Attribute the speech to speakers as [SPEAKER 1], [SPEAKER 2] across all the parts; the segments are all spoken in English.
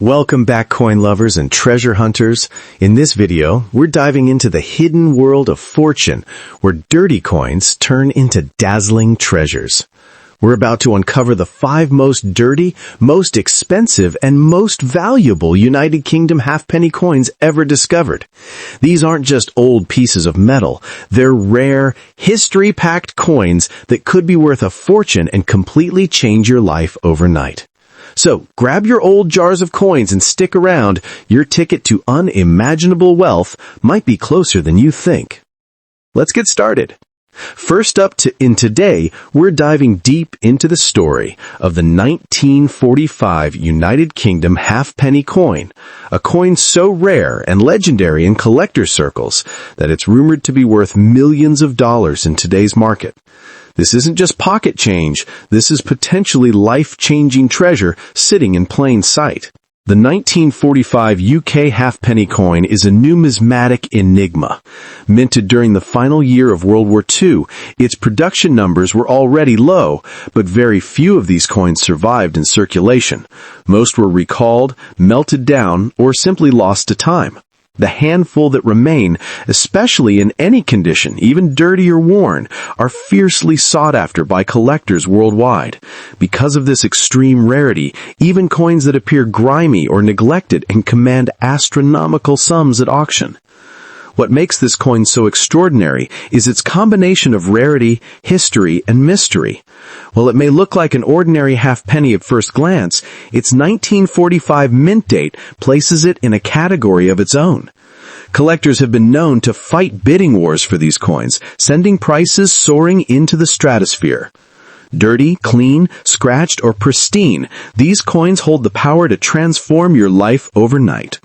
[SPEAKER 1] Welcome back, coin lovers and treasure hunters. In this video, we're diving into the hidden world of fortune, where dirty coins turn into dazzling treasures. We're about to uncover the 5 most dirty, most expensive, and most valuable United Kingdom halfpenny coins ever discovered. These aren't just old pieces of metal. They're rare, history-packed coins that could be worth a fortune and completely change your life overnight. So, grab your old jars of coins and stick around. Your ticket to unimaginable wealth might be closer than you think. Let's get started. First up in today, we're diving deep into the story of the 1945 United Kingdom halfpenny coin, a coin so rare and legendary in collector circles that it's rumored to be worth millions of dollars in today's market. This isn't just pocket change, this is potentially life-changing treasure sitting in plain sight. The 1945 UK halfpenny coin is a numismatic enigma. Minted during the final year of World War II, its production numbers were already low, but very few of these coins survived in circulation. Most were recalled, melted down, or simply lost to time. The handful that remain, especially in any condition, even dirty or worn, are fiercely sought after by collectors worldwide. Because of this extreme rarity, even coins that appear grimy or neglected can command astronomical sums at auction. What makes this coin so extraordinary is its combination of rarity, history, and mystery. While it may look like an ordinary halfpenny at first glance, its 1945 mint date places it in a category of its own. Collectors have been known to fight bidding wars for these coins, sending prices soaring into the stratosphere. Dirty, clean, scratched, or pristine, these coins hold the power to transform your life overnight.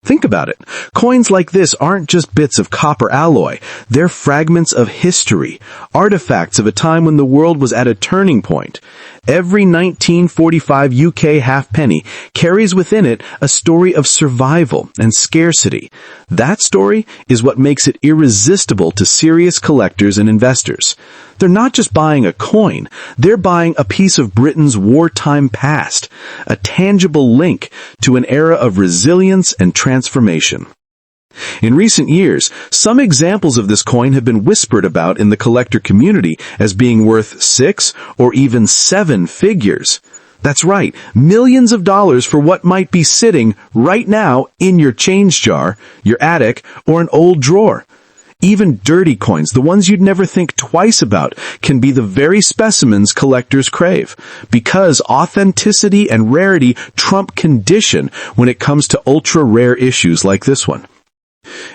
[SPEAKER 1] Think about it. Coins like this aren't just bits of copper alloy. They're fragments of history, artifacts of a time when the world was at a turning point. Every 1945 UK halfpenny carries within it a story of survival and scarcity. That story is what makes it irresistible to serious collectors and investors. They're not just buying a coin, they're buying a piece of Britain's wartime past, a tangible link to an era of resilience and transformation. In recent years, some examples of this coin have been whispered about in the collector community as being worth 6 or even 7 figures. That's right, millions of dollars for what might be sitting right now in your change jar, your attic, or an old drawer. Even dirty coins, the ones you'd never think twice about, can be the very specimens collectors crave, because authenticity and rarity trump condition when it comes to ultra-rare issues like this one.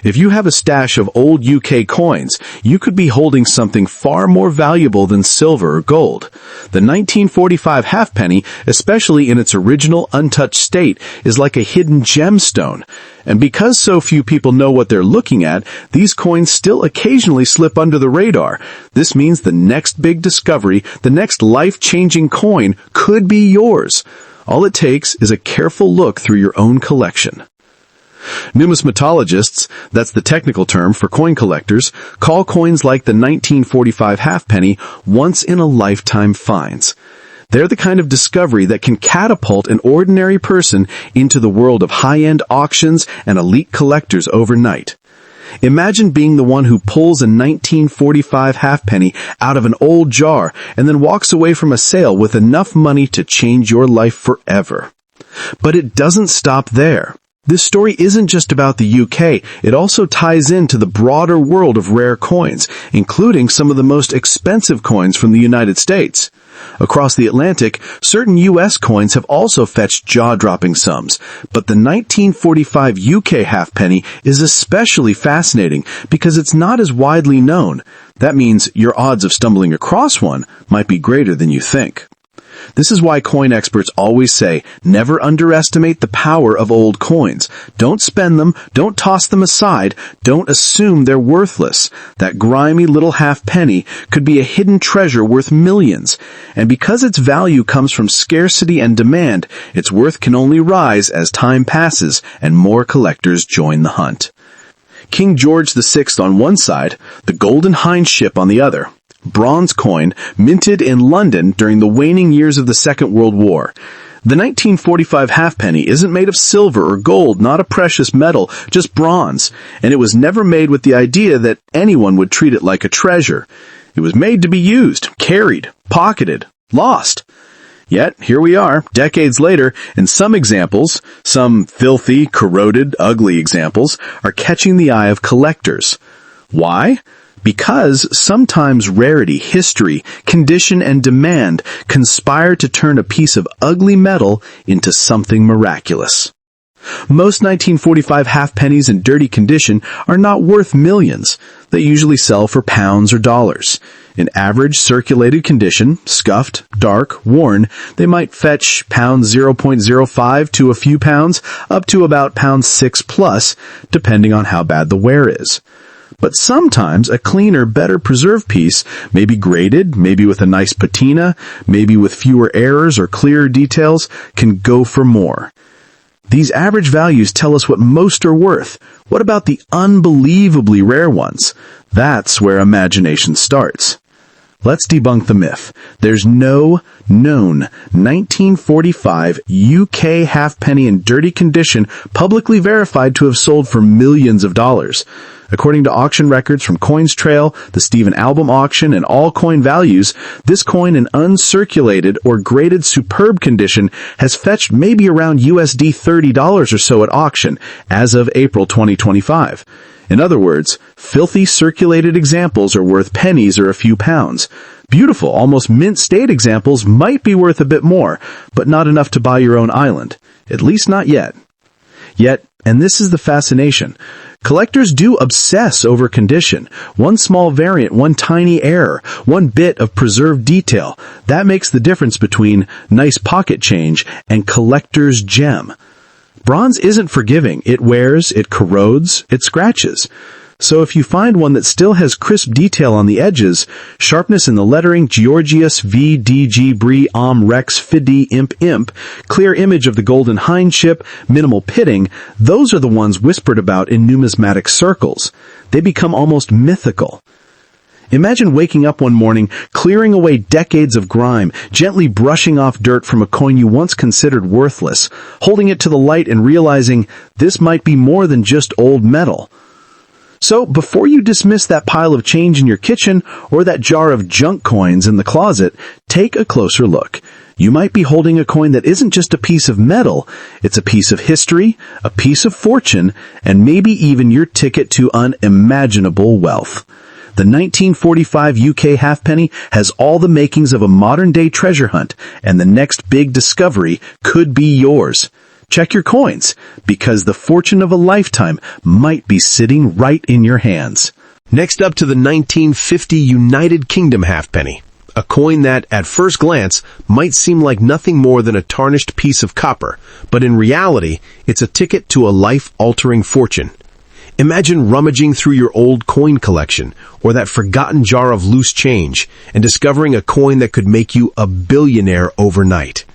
[SPEAKER 1] If you have a stash of old UK coins, you could be holding something far more valuable than silver or gold. The 1945 halfpenny, especially in its original untouched state, is like a hidden gemstone. And because so few people know what they're looking at, these coins still occasionally slip under the radar. This means the next big discovery, the next life-changing coin, could be yours. All it takes is a careful look through your own collection. Numismatologists, that's the technical term for coin collectors, call coins like the 1945 halfpenny once-in-a-lifetime finds. They're the kind of discovery that can catapult an ordinary person into the world of high-end auctions and elite collectors overnight. Imagine being the one who pulls a 1945 halfpenny out of an old jar and then walks away from a sale with enough money to change your life forever. But it doesn't stop there. This story isn't just about the UK, it also ties into the broader world of rare coins, including some of the most expensive coins from the United States. Across the Atlantic, certain US coins have also fetched jaw-dropping sums, but the 1945 UK halfpenny is especially fascinating because it's not as widely known. That means your odds of stumbling across one might be greater than you think. This is why coin experts always say, never underestimate the power of old coins. Don't spend them, don't toss them aside, don't assume they're worthless. That grimy little halfpenny could be a hidden treasure worth millions. And because its value comes from scarcity and demand, its worth can only rise as time passes and more collectors join the hunt. King George VI on one side, the Golden Hind ship on the other. Bronze coin, minted in London during the waning years of the Second World War.
[SPEAKER 2] The 1945 halfpenny isn't made of silver or gold, not a precious metal, just bronze, and it was never made with the idea that anyone would treat it like a treasure. It was made to be used, carried, pocketed, lost. Yet, here we are, decades later, and some examples, some filthy, corroded, ugly examples, are catching the eye of collectors. Why? Because sometimes rarity, history, condition, and demand conspire to turn a piece of ugly metal into something miraculous. Most 1945 halfpennies in dirty condition are not worth millions. They usually sell for pounds or dollars. In average circulated condition, scuffed, dark, worn, they might fetch pounds 0.05 to a few pounds, up to about pounds 6 plus, depending on how bad the wear is. But sometimes a cleaner, better preserved piece, maybe graded, maybe with a nice patina, maybe with fewer errors or clearer details, can go for more. These average values tell us what most are worth. What about the unbelievably rare ones? That's where imagination starts. Let's debunk the myth. There's no known 1945 UK halfpenny in dirty condition publicly verified to have sold for millions of dollars. According to auction records from Coins Trail, the Stephen Album auction, and all coin values, this coin in uncirculated or graded superb condition has fetched maybe around USD $30 or so at auction as of April 2025. In other words, filthy circulated examples are worth pennies or a few pounds. Beautiful, almost mint state examples might be worth a bit more, but not enough to buy your own island. At least not yet. Yet, and this is the fascination, collectors do obsess over condition. One small variant, one tiny error, one bit of preserved detail, that makes the difference between nice pocket change and collector's gem. Bronze isn't forgiving. It wears, it corrodes, it scratches. So if you find one that still has crisp detail on the edges, sharpness in the lettering, Georgius V D G Bri Om Rex Fidi Imp Imp, clear image of the golden hind chip, minimal pitting, those are the ones whispered about in numismatic circles. They become almost mythical. Imagine waking up one morning, clearing away decades of grime, gently brushing off dirt from a coin you once considered worthless, holding it to the light and realizing this might be more than just old metal. So, before you dismiss that pile of change in your kitchen or that jar of junk coins in the closet, take a closer look. You might be holding a coin that isn't just a piece of metal, it's a piece of history, a piece of fortune, and maybe even your ticket to unimaginable wealth. The 1945 UK halfpenny has all the makings of a modern-day treasure hunt, and the next big discovery could be yours. Check your coins, because the fortune of a lifetime might be sitting right in your hands.
[SPEAKER 1] Next up to the 1950 United Kingdom halfpenny, a coin that, at first glance, might seem like nothing more than a tarnished piece of copper, but in reality, it's a ticket to a life-altering fortune. Imagine rummaging through your old coin collection, or that forgotten jar of loose change, and discovering a coin that could make you a billionaire overnight.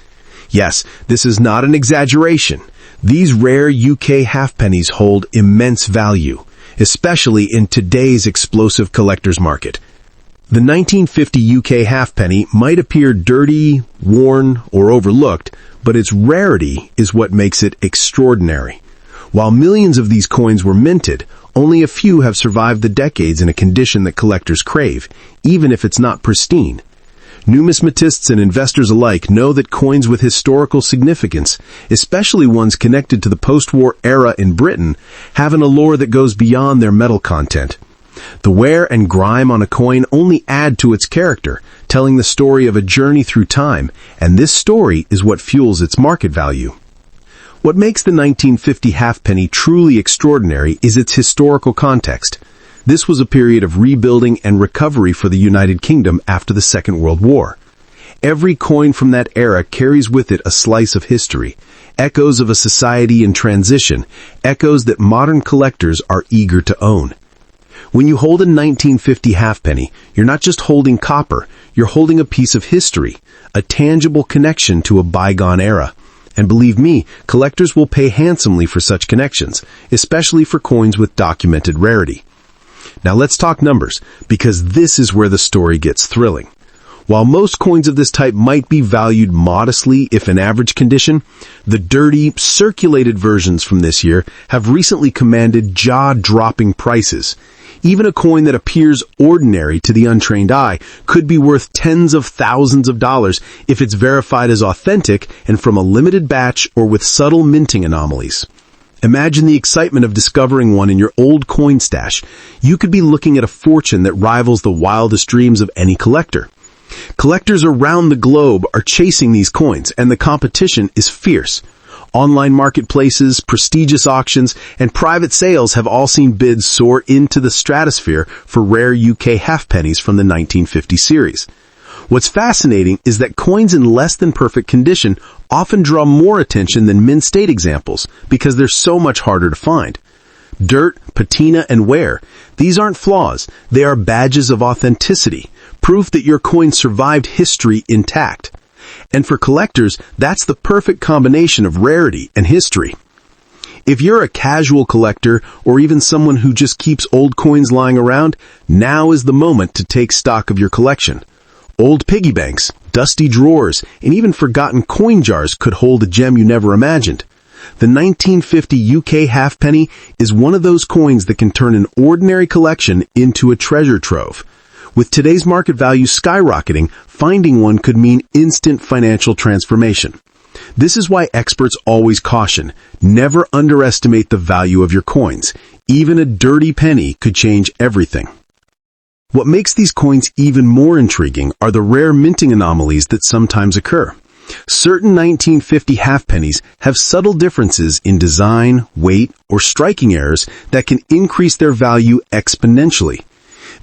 [SPEAKER 1] Yes, this is not an exaggeration. These rare UK halfpennies hold immense value, especially in today's explosive collector's market. The 1950 UK halfpenny might appear dirty, worn, or overlooked, but its rarity is what makes it extraordinary. While millions of these coins were minted, only a few have survived the decades in a condition that collectors crave, even if it's not pristine. Numismatists and investors alike know that coins with historical significance, especially ones connected to the post-war era in Britain, have an allure that goes beyond their metal content. The wear and grime on a coin only add to its character, telling the story of a journey through time, and this story is what fuels its market value. What makes the 1950 halfpenny truly extraordinary is its historical context. This was a period of rebuilding and recovery for the United Kingdom after the Second World War. Every coin from that era carries with it a slice of history, echoes of a society in transition, echoes that modern collectors are eager to own. When you hold a 1950 halfpenny, you're not just holding copper, you're holding a piece of history, a tangible connection to a bygone era. And believe me, collectors will pay handsomely for such connections, especially for coins with documented rarity. Now let's talk numbers, because this is where the story gets thrilling.
[SPEAKER 2] While most coins of this type might be valued modestly if in average condition, the dirty, circulated versions from this year have recently commanded jaw-dropping prices. Even a coin that appears ordinary to the untrained eye could be worth tens of thousands of dollars if it's verified as authentic and from a limited batch or with subtle minting anomalies. Imagine the excitement of discovering one in your old coin stash. You could be looking at a fortune that rivals the wildest dreams of any collector. Collectors around the globe are chasing these coins, and the competition is fierce. Online marketplaces, prestigious auctions, and private sales have all seen bids soar into the stratosphere for rare UK halfpennies from the 1950 series. What's fascinating is that coins in less than perfect condition often draw more attention than mint state examples because they're so much harder to find. Dirt, patina, and wear. These aren't flaws. They are badges of authenticity, proof that your coin survived history intact. And for collectors, that's the perfect combination of rarity and history. If you're a casual collector or even someone who just keeps old coins lying around, now is the moment to take stock of your collection. Old piggy banks, dusty drawers, and even forgotten coin jars could hold a gem you never imagined. The 1950 UK halfpenny is one of those coins that can turn an ordinary collection into a treasure trove. With today's market value skyrocketing, finding one could mean instant financial transformation. This is why experts always caution, never underestimate the value of your coins. Even a dirty penny could change everything. What makes these coins even more intriguing are the rare minting anomalies that sometimes occur. Certain 1950 halfpennies have subtle differences in design, weight, or striking errors that can increase their value exponentially.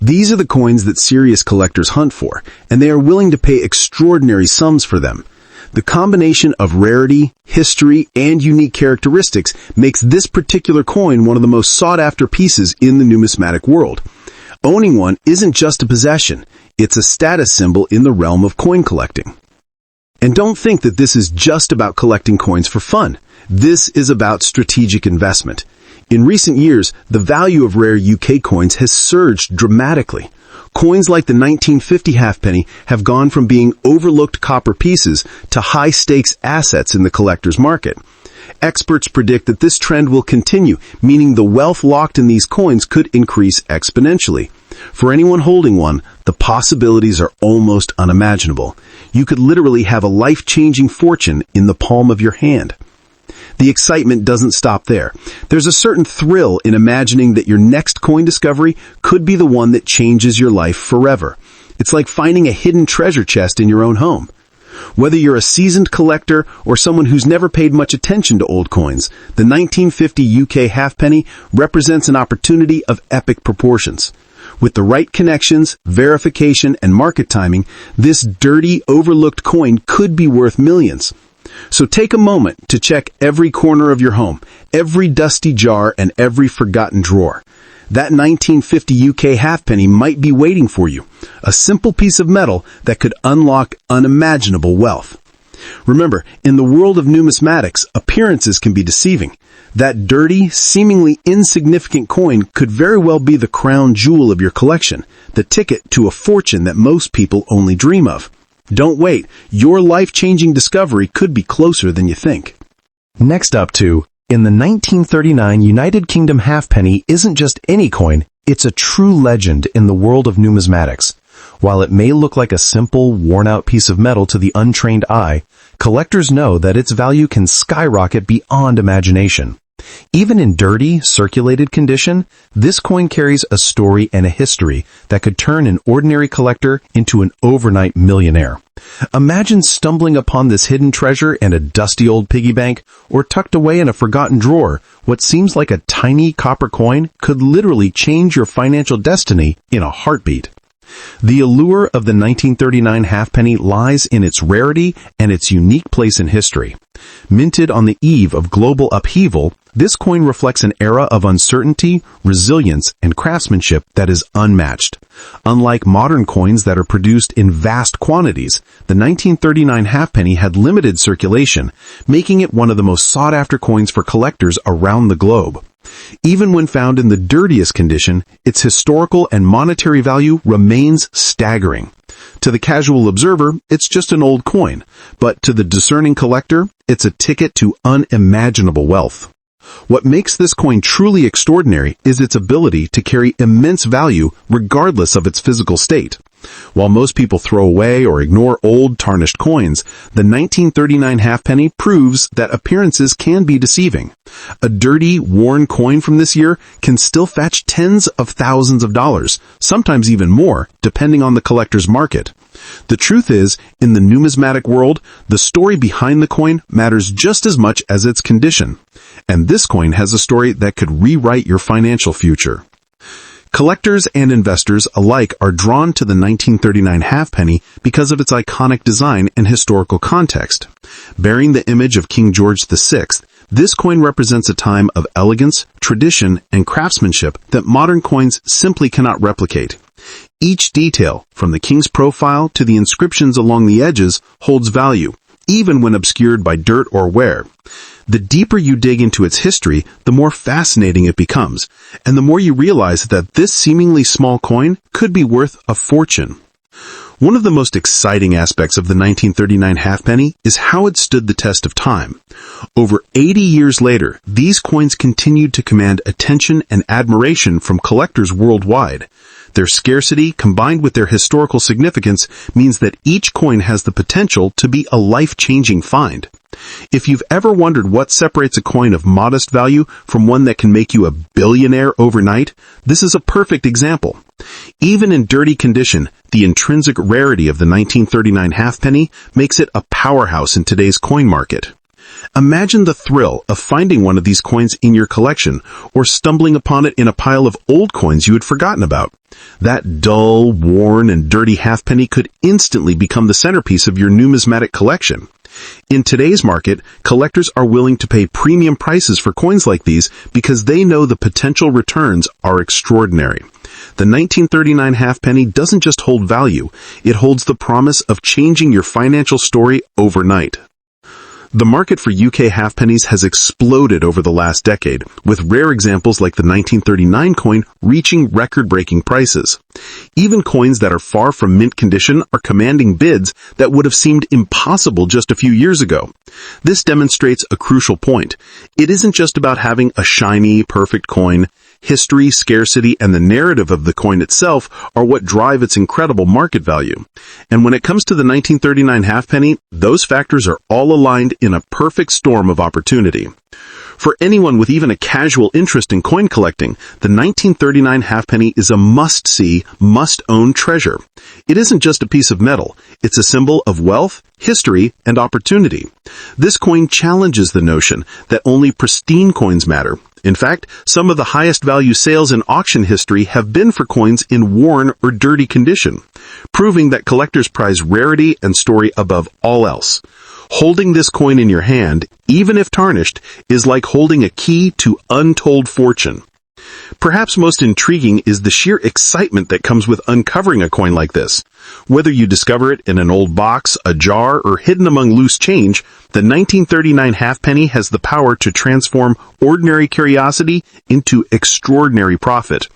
[SPEAKER 2] These are the coins that serious collectors hunt for, and they are willing to pay extraordinary sums for them. The combination of rarity, history, and unique characteristics makes this particular coin one of the most sought-after pieces in the numismatic world. Owning one isn't just a possession, it's a status symbol in the realm of coin collecting. And don't think that this is just about collecting coins for fun. This is about strategic investment. In recent years, the value of rare UK coins has surged dramatically. Coins like the 1950 halfpenny have gone from being overlooked copper pieces to high-stakes assets in the collector's market. Experts predict that this trend will continue, meaning the wealth locked in these coins could increase exponentially. For anyone holding one, the possibilities are almost unimaginable. You could literally have a life-changing fortune in the palm of your hand. The excitement doesn't stop there. There's a certain thrill in imagining that your next coin discovery could be the one that changes your life forever. It's like finding a hidden treasure chest in your own home. Whether you're a seasoned collector or someone who's never paid much attention to old coins, the 1950 UK halfpenny represents an opportunity of epic proportions. With the right connections, verification, and market timing, this dirty, overlooked coin could be worth millions. So take a moment to check every corner of your home, every dusty jar, and every forgotten drawer. That 1950 UK halfpenny might be waiting for you, a simple piece of metal that could unlock unimaginable wealth. Remember, in the world of numismatics, appearances can be deceiving. That dirty, seemingly insignificant coin could very well be the crown jewel of your collection, the ticket to a fortune that most people only dream of. Don't wait. Your life-changing discovery could be closer than you think.
[SPEAKER 1] Next up in the 1939 United Kingdom halfpenny isn't just any coin, it's a true legend in the world of numismatics. While it may look like a simple, worn-out piece of metal to the untrained eye, collectors know that its value can skyrocket beyond imagination. Even in dirty, circulated condition, this coin carries a story and a history that could turn an ordinary collector into an overnight millionaire. Imagine stumbling upon this hidden treasure in a dusty old piggy bank or tucked away in a forgotten drawer. What seems like a tiny copper coin could literally change your financial destiny in a heartbeat. The allure of the 1939 halfpenny lies in its rarity and its unique place in history. Minted on the eve of global upheaval,
[SPEAKER 2] This coin reflects an era of uncertainty, resilience, and craftsmanship that is unmatched. Unlike modern coins that are produced in vast quantities, the 1939 halfpenny had limited circulation, making it one of the most sought-after coins for collectors around the globe. Even when found in the dirtiest condition, its historical and monetary value remains staggering. To the casual observer, it's just an old coin, but to the discerning collector, it's a ticket to unimaginable wealth. What makes this coin truly extraordinary is its ability to carry immense value regardless of its physical state. While most people throw away or ignore old, tarnished coins, the 1939 halfpenny proves that appearances can be deceiving. A dirty, worn coin from this year can still fetch tens of thousands of dollars, sometimes even more, depending on the collector's market. The truth is, in the numismatic world, the story behind the coin matters just as much as its condition. And this coin has a story that could rewrite your financial future. Collectors and investors alike are drawn to the 1939 halfpenny because of its iconic design and historical context. Bearing the image of King George VI, this coin represents a time of elegance, tradition, and craftsmanship that modern coins simply cannot replicate. Each detail, from the king's profile to the inscriptions along the edges, holds value, even when obscured by dirt or wear. The deeper you dig into its history, the more fascinating it becomes, and the more you realize that this seemingly small coin could be worth a fortune. One of the most exciting aspects of the 1939 halfpenny is how it stood the test of time. Over 80 years later, these coins continued to command attention and admiration from collectors worldwide. Their scarcity, combined with their historical significance, means that each coin has the potential to be a life-changing find. If you've ever wondered what separates a coin of modest value from one that can make you a billionaire overnight, this is a perfect example. Even in dirty condition, the intrinsic rarity of the 1939 halfpenny makes it a powerhouse in today's coin market. Imagine the thrill of finding one of these coins in your collection, or stumbling upon it in a pile of old coins you had forgotten about. That dull, worn, and dirty halfpenny could instantly become the centerpiece of your numismatic collection. In today's market, collectors are willing to pay premium prices for coins like these because they know the potential returns are extraordinary. The 1939 halfpenny doesn't just hold value, it holds the promise of changing your financial story overnight. The market for UK halfpennies has exploded over the last decade, with rare examples like the 1939 coin reaching record-breaking prices. Even coins that are far from mint condition are commanding bids that would have seemed impossible just a few years ago. This demonstrates a crucial point. It isn't just about having a shiny, perfect coin. History, scarcity, and the narrative of the coin itself are what drive its incredible market value. And when it comes to the 1939 halfpenny, those factors are all aligned in a perfect storm of opportunity. For anyone with even a casual interest in coin collecting, the 1939 halfpenny is a must-see, must-own treasure. It isn't just a piece of metal, it's a symbol of wealth, history, and opportunity. This coin challenges the notion that only pristine coins matter. In fact, some of the highest value sales in auction history have been for coins in worn or dirty condition, proving that collectors prize rarity and story above all else. Holding this coin in your hand, even if tarnished, is like holding a key to untold fortune. Perhaps most intriguing is the sheer excitement that comes with uncovering a coin like this. Whether you discover it in an old box, a jar, or hidden among loose change, the 1939 halfpenny has the power to transform ordinary curiosity into extraordinary profit.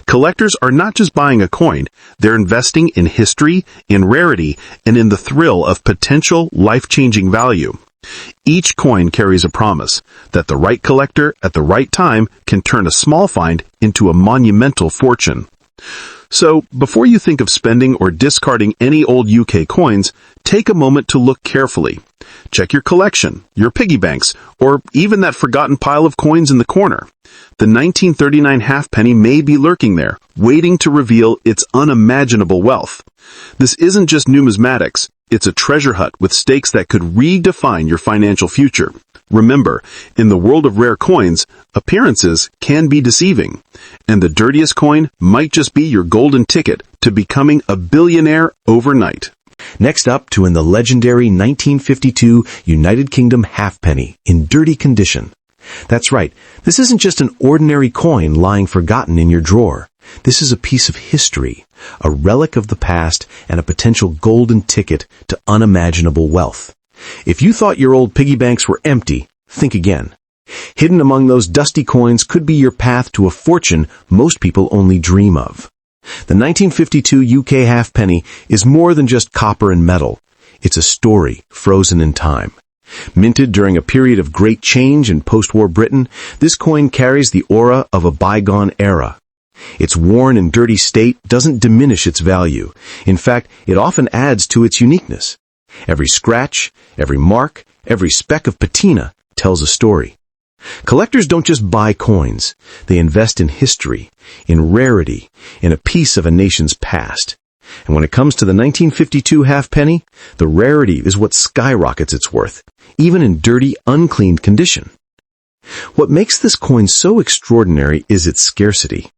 [SPEAKER 2] Collectors are not just buying a coin, they're investing in history, in rarity, and in the thrill of potential life-changing value. Each coin carries a promise that the right collector at the right time can turn a small find into a monumental fortune. So, before you think of spending or discarding any old UK coins, take a moment to look carefully. Check your collection, your piggy banks, or even that forgotten pile of coins in the corner. The 1939 halfpenny may be lurking there, waiting to reveal its unimaginable wealth. This isn't just numismatics, it's a treasure hunt with stakes that could redefine your financial future. Remember, in the world of rare coins, appearances can be deceiving, and the dirtiest coin might just be your golden ticket to becoming a billionaire overnight.
[SPEAKER 1] Next up, to win the legendary 1952 United Kingdom halfpenny in dirty condition. That's right. This isn't just an ordinary coin lying forgotten in your drawer. This is a piece of history, a relic of the past, and a potential golden ticket to unimaginable wealth. If you thought your old piggy banks were empty, think again. Hidden among those dusty coins could be your path to a fortune most people only dream of. The 1952 UK halfpenny is more than just copper and metal. It's a story frozen in time. Minted during a period of great change in post-war Britain, this coin carries the aura of a bygone era. Its worn and dirty state doesn't diminish its value. In fact, it often adds to its uniqueness. Every scratch, every mark, every speck of patina tells a story. Collectors don't just buy coins. They invest in history, in rarity, in a piece of a nation's past. And when it comes to the 1952 halfpenny, the rarity is what skyrockets its worth, even in dirty, uncleaned condition. What makes this coin so extraordinary is its scarcity.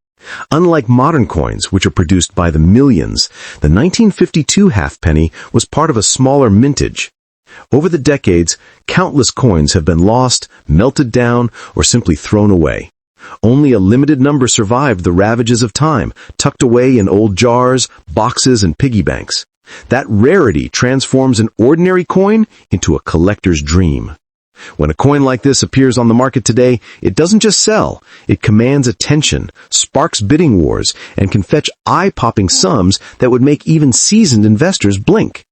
[SPEAKER 1] Unlike modern coins, which are produced by the millions, the 1952 halfpenny was part of a smaller mintage. Over the decades, countless coins have been lost, melted down, or simply thrown away. Only a limited number survived the ravages of time, tucked away in old jars, boxes, and piggy banks. That rarity transforms an ordinary coin into a collector's dream. When a coin like this appears on the market today, it doesn't just sell. It commands attention, sparks bidding wars, and can fetch eye-popping sums that would make even seasoned investors blink.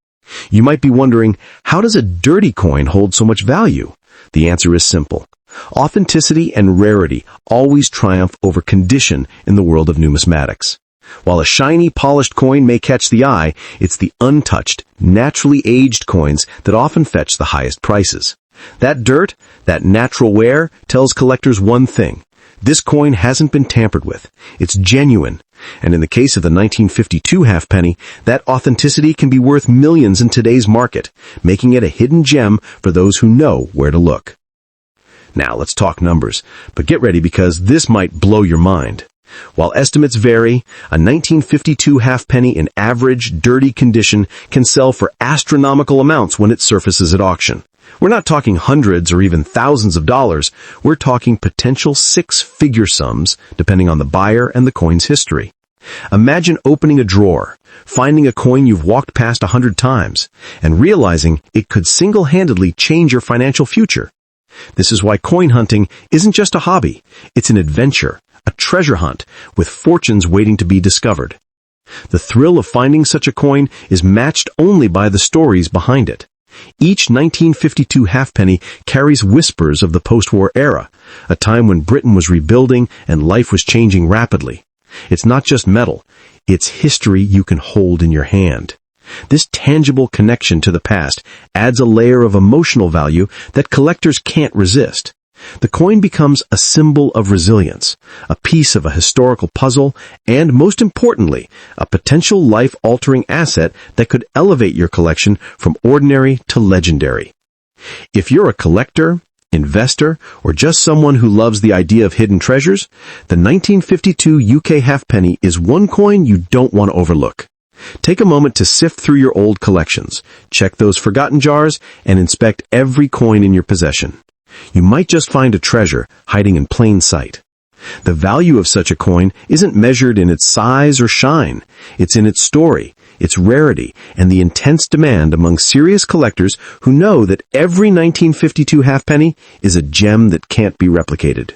[SPEAKER 1] You might be wondering, how does a dirty coin hold so much value? The answer is simple. Authenticity and rarity always triumph over condition in the world of numismatics. While a shiny, polished coin may catch the eye, it's the untouched, naturally aged coins that often fetch the highest prices. That dirt, that natural wear, tells collectors one thing. This coin hasn't been tampered with. It's genuine. And in the case of the 1952 halfpenny, that authenticity can be worth millions in today's market, making it a hidden gem for those who know where to look. Now, let's talk numbers, but get ready because this might blow your mind. While estimates vary, a 1952 halfpenny in average, dirty condition can sell for astronomical amounts when it surfaces at auction. We're not talking hundreds or even thousands of dollars. We're talking potential six-figure sums, depending on the buyer and the coin's history. Imagine opening a drawer, finding a coin you've walked past 100 times, and realizing it could single-handedly change your financial future. This is why coin hunting isn't just a hobby. It's an adventure, a treasure hunt, with fortunes waiting to be discovered. The thrill of finding such a coin is matched only by the stories behind it. Each 1952 halfpenny carries whispers of the post-war era, a time when Britain was rebuilding and life was changing rapidly. It's not just metal, it's history you can hold in your hand. This tangible connection to the past adds a layer of emotional value that collectors can't resist. The coin becomes a symbol of resilience, a piece of a historical puzzle, and most importantly, a potential life-altering asset that could elevate your collection from ordinary to legendary. If you're a collector, investor, or just someone who loves the idea of hidden treasures, the 1952 UK halfpenny is one coin you don't want to overlook. Take a moment to sift through your old collections, check those forgotten jars, and inspect every coin in your possession. You might just find a treasure hiding in plain sight. The value of such a coin isn't measured in its size or shine. It's in its story, its rarity, and the intense demand among serious collectors who know that every 1952 halfpenny is a gem that can't be replicated.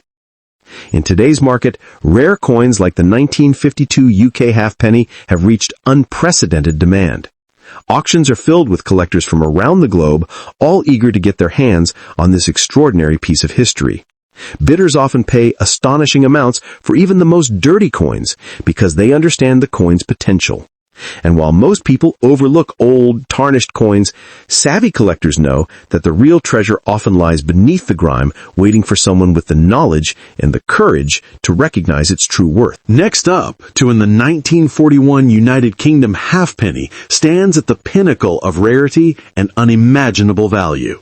[SPEAKER 1] In today's market, rare coins like the 1952 UK halfpenny have reached unprecedented demand. Auctions are filled with collectors from around the globe, all eager to get their hands on this extraordinary piece of history. Bidders often pay astonishing amounts for even the most dirty coins because they understand the coin's potential. And while most people overlook old, tarnished coins, savvy collectors know that the real treasure often lies beneath the grime, waiting for someone with the knowledge and the courage to recognize its true worth.
[SPEAKER 2] Next up, to in the 1941 United Kingdom halfpenny stands at the pinnacle of rarity and unimaginable value.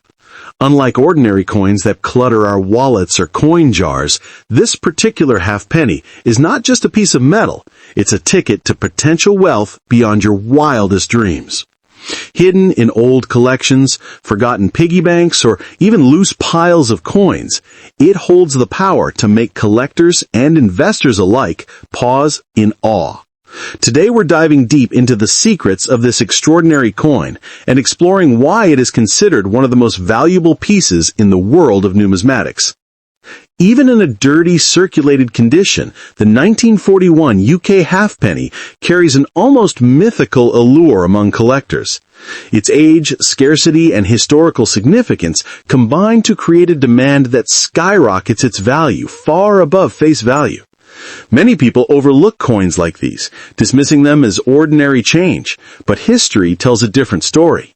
[SPEAKER 2] Unlike ordinary coins that clutter our wallets or coin jars, this particular halfpenny is not just a piece of metal, it's a ticket to potential wealth beyond your wildest dreams. Hidden in old collections, forgotten piggy banks, or even loose piles of coins, it holds the power to make collectors and investors alike pause in awe. Today we're diving deep into the secrets of this extraordinary coin and exploring why it is considered one of the most valuable pieces in the world of numismatics. Even in a dirty, circulated condition, the 1941 UK halfpenny carries an almost mythical allure among collectors. Its age, scarcity, and historical significance combine to create a demand that skyrockets its value far above face value. Many people overlook coins like these, dismissing them as ordinary change, but history tells a different story.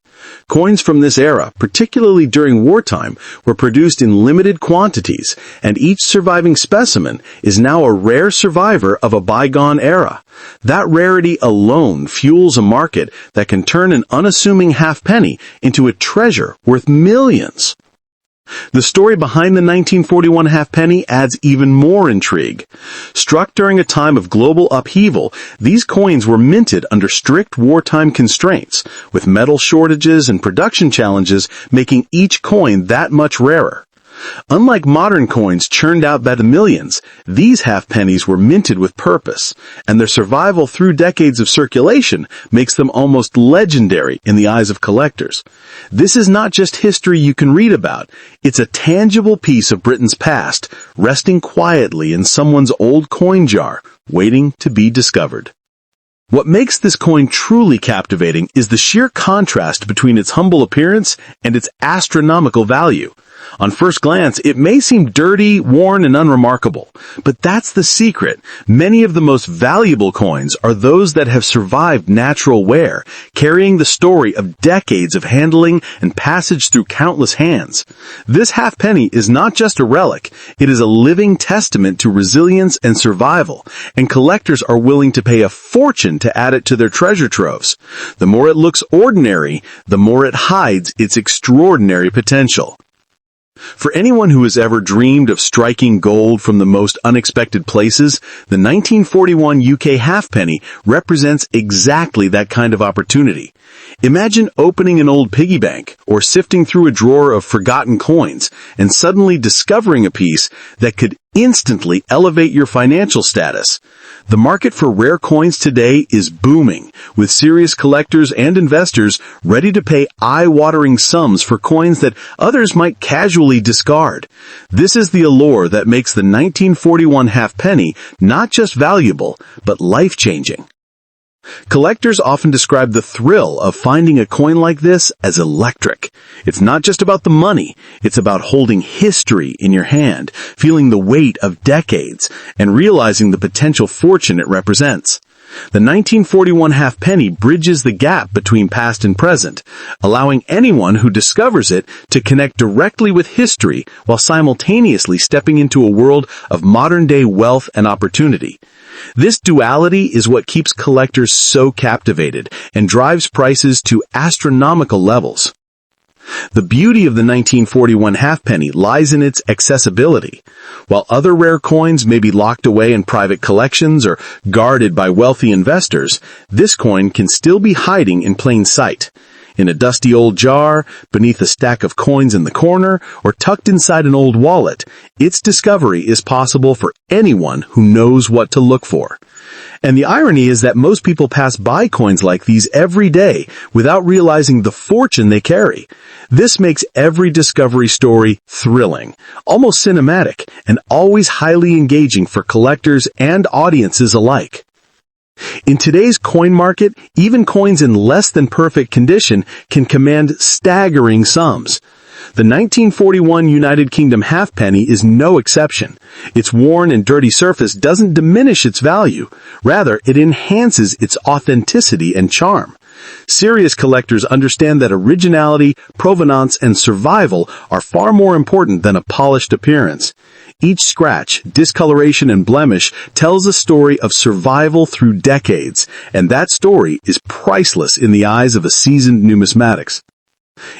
[SPEAKER 2] Coins from this era, particularly during wartime, were produced in limited quantities, and each surviving specimen is now a rare survivor of a bygone era. That rarity alone fuels a market that can turn an unassuming halfpenny into a treasure worth millions. The story behind the 1941 halfpenny adds even more intrigue. Struck during a time of global upheaval, these coins were minted under strict wartime constraints, with metal shortages and production challenges making each coin that much rarer. Unlike modern coins churned out by the millions, these halfpennies were minted with purpose, and their survival through decades of circulation makes them almost legendary in the eyes of collectors. This is not just history you can read about, it's a tangible piece of Britain's past, resting quietly in someone's old coin jar, waiting to be discovered. What makes this coin truly captivating is the sheer contrast between its humble appearance and its astronomical value. On first glance, it may seem dirty, worn, and unremarkable, but that's the secret. Many of the most valuable coins are those that have survived natural wear, carrying the story of decades of handling and passage through countless hands. This halfpenny is not just a relic, it is a living testament to resilience and survival, and collectors are willing to pay a fortune to add it to their treasure troves. The more it looks ordinary, the more it hides its extraordinary potential. For anyone who has ever dreamed of striking gold from the most unexpected places, the 1941 UK halfpenny represents exactly that kind of opportunity. Imagine opening an old piggy bank or sifting through a drawer of forgotten coins and suddenly discovering a piece that could instantly elevate your financial status. The market for rare coins today is booming, with serious collectors and investors ready to pay eye-watering sums for coins that others might casually discard. This is the allure that makes the 1941 halfpenny not just valuable, but life-changing. Collectors often describe the thrill of finding a coin like this as electric. It's not just about the money, it's about holding history in your hand, feeling the weight of decades, and realizing the potential fortune it represents. The 1941 halfpenny bridges the gap between past and present, allowing anyone who discovers it to connect directly with history while simultaneously stepping into a world of modern-day wealth and opportunity. This duality is what keeps collectors so captivated and drives prices to astronomical levels. The beauty of the 1941 halfpenny lies in its accessibility. While other rare coins may be locked away in private collections or guarded by wealthy investors, this coin can still be hiding in plain sight. In a dusty old jar, beneath a stack of coins in the corner, or tucked inside an old wallet, its discovery is possible for anyone who knows what to look for. And the irony is that most people pass by coins like these every day without realizing the fortune they carry. This makes every discovery story thrilling, almost cinematic, and always highly engaging for collectors and audiences alike. In today's coin market, even coins in less than perfect condition can command staggering sums. The 1941 United Kingdom halfpenny is no exception. Its worn and dirty surface doesn't diminish its value. Rather, it enhances its authenticity and charm. Serious collectors understand that originality, provenance, and survival are far more important than a polished appearance. Each scratch, discoloration, and blemish tells a story of survival through decades, and that story is priceless in the eyes of a seasoned numismatics.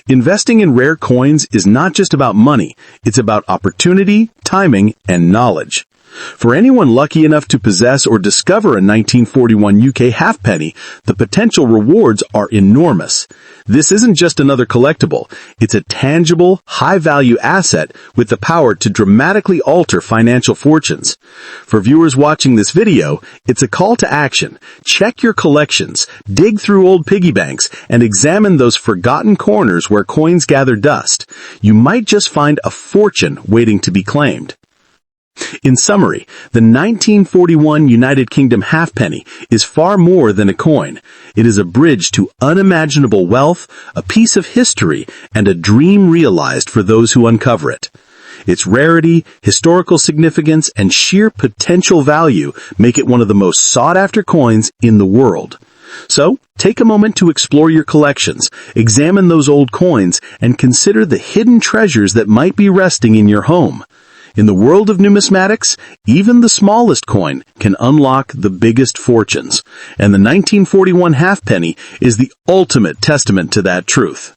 [SPEAKER 2] Investing in rare coins is not just about money, it's about opportunity, timing, and knowledge. For anyone lucky enough to possess or discover a 1941 UK halfpenny, the potential rewards are enormous. This isn't just another collectible. It's a tangible, high-value asset with the power to dramatically alter financial fortunes. For viewers watching this video, it's a call to action. Check your collections, dig through old piggy banks, and examine those forgotten corners where coins gather dust. You might just find a fortune waiting to be claimed. In summary, the 1941 United Kingdom halfpenny is far more than a coin. It is a bridge to unimaginable wealth, a piece of history, and a dream realized for those who uncover it. Its rarity, historical significance, and sheer potential value make it one of the most sought-after coins in the world. So, take a moment to explore your collections, examine those old coins, and consider the hidden treasures that might be resting in your home. In the world of numismatics, even the smallest coin can unlock the biggest fortunes, and the 1941 halfpenny is the ultimate testament to that truth.